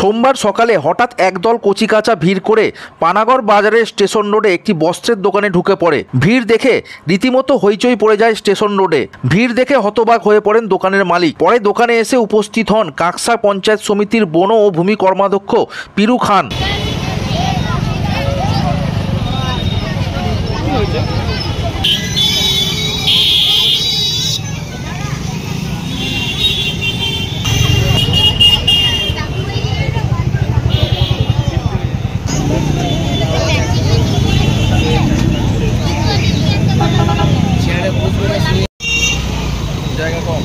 সোমবার সকালে হঠাৎ একদল কচিকাঁচা ভিড় করে পানাগড় বাজারের স্টেশন রোডে একটি বস্ত্রের দোকানে ঢুকে পড়ে। ভিড় দেখে রীতিমতো হইচই পড়ে যায় স্টেশন রোডে। ভিড় দেখে হতবাক হয়ে পড়েন দোকানের মালিক। পরে দোকানে এসে উপস্থিত হন কাকসা পঞ্চায়েত সমিতির বন ও ভূমি কর্মাধ্যক্ষ পিরু খান। জায়গা কম।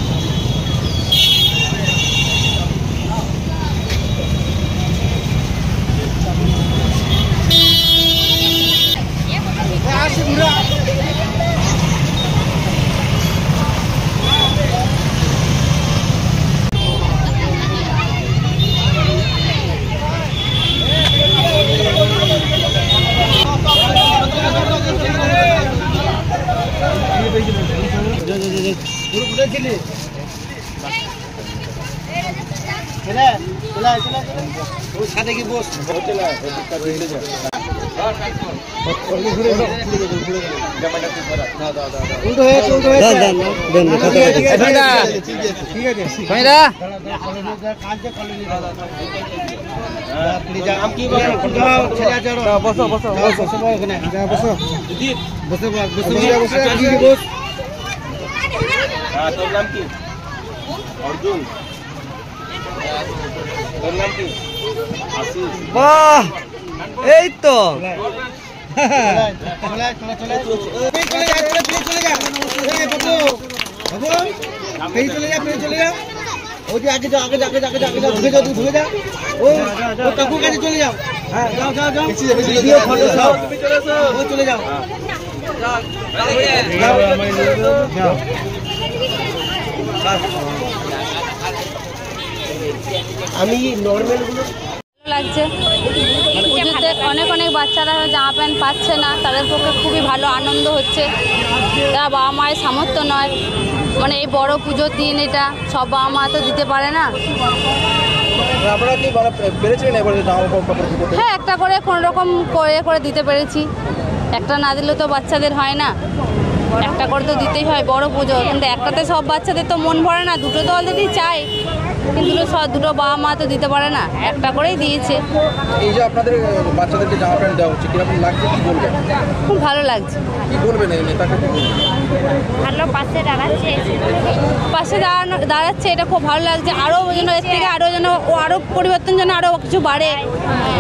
অর্জুন, তোর নাম কি? আশিস। বাহ, এই তো আমি নর্মাল লাগছে। পুজোতে অনেক অনেক বাচ্চারা জামা প্যান্ট পাচ্ছে না, তাদের পক্ষে খুবই ভালো আনন্দ হচ্ছে। তারা বাবা মায়ের সামর্থ্য নয়, মানে এই বড় পুজোর দিন এটা সব বাবা মা তো দিতে পারে না। হ্যাঁ, একটা করে কোনো রকম করে দিতে পেরেছি। একটা না দিলে তো বাচ্চাদের হয় না, একটা করে তো দিতেই হয় বড় পুজো। কিন্তু একটাতে সব বাচ্চাদের তো মন ভরে না, দুটো তো অলরেডি চাই, কিন্তু দুটো বাবা মা তো দিতে পারে না, একটা করেই দিয়েছে। এই যে আপনাদের বাচ্চাদেরকে জামা প্যান্ট দেওয়া হচ্ছে, কিরকম লাগছে, কি বলবেন? খুব ভালো লাগছে। কি বলবেন এই নেতাকে? ভালো, পাশে দাঁড়াচ্ছে, এটা খুব ভালো লাগছে। আরও যেন এর থেকে আরও পরিবর্তন যেন আরও কিছু বাড়ে,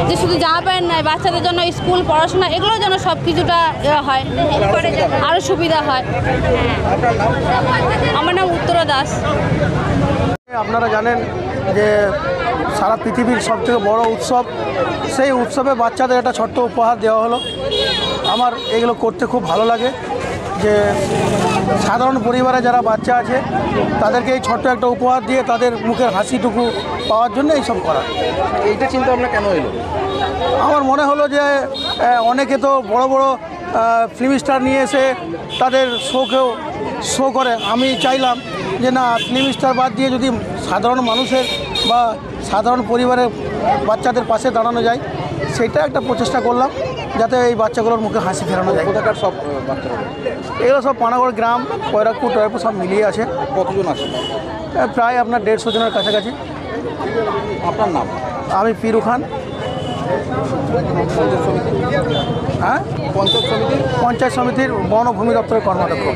যে শুধু জামা প্যান্ট নয়, বাচ্চাদের জন্য স্কুল পড়াশোনা এগুলো যেন সব কিছুটা হয়, আরও সুবিধা হয়। আমার নাম উত্তরা দাস। আপনারা জানেন যে সারা পৃথিবীর সবথেকে বড় উৎসব, সেই উৎসবে বাচ্চাদের একটা ছোট্ট উপহার দেওয়া হলো। আমার এগুলো করতে খুব ভালো লাগে, যে সাধারণ পরিবারে যারা বাচ্চা আছে তাদেরকে এই ছোট্ট একটা উপহার দিয়ে তাদের মুখের হাসিটুকু পাওয়ার জন্য এইসব করা। এইটা চিন্তা ভাবনা কেন এলো? আমার মনে হলো যে অনেকে তো বড় বড় ফিল্ম স্টার নিয়ে এসে তাদের শো করে। আমি চাইলাম যে না, ফিল্ম স্টার বাদ দিয়ে যদি সাধারণ মানুষের বা সাধারণ পরিবারের বাচ্চাদের পাশে দাঁড়ানো যায়, সেটা একটা প্রচেষ্টা করলাম, যাতে এই বাচ্চাগুলোর মুখে হাসি ফেরানো যায়। কোথাকার সব বাচ্চারা? এগুলো সব পানাগড় গ্রাম, কয়রাকপুর সব মিলিয়ে আছে। কতজন আছে? প্রায় আপনার 150 জনের কাছাকাছি। আপনার নাম? আমি পিরু খান। পঞ্চায়েত সমিতি? হ্যাঁ, পঞ্চায়েত সমিতির বন ও ভূমি দপ্তরের কর্মাধ্যক্ষ।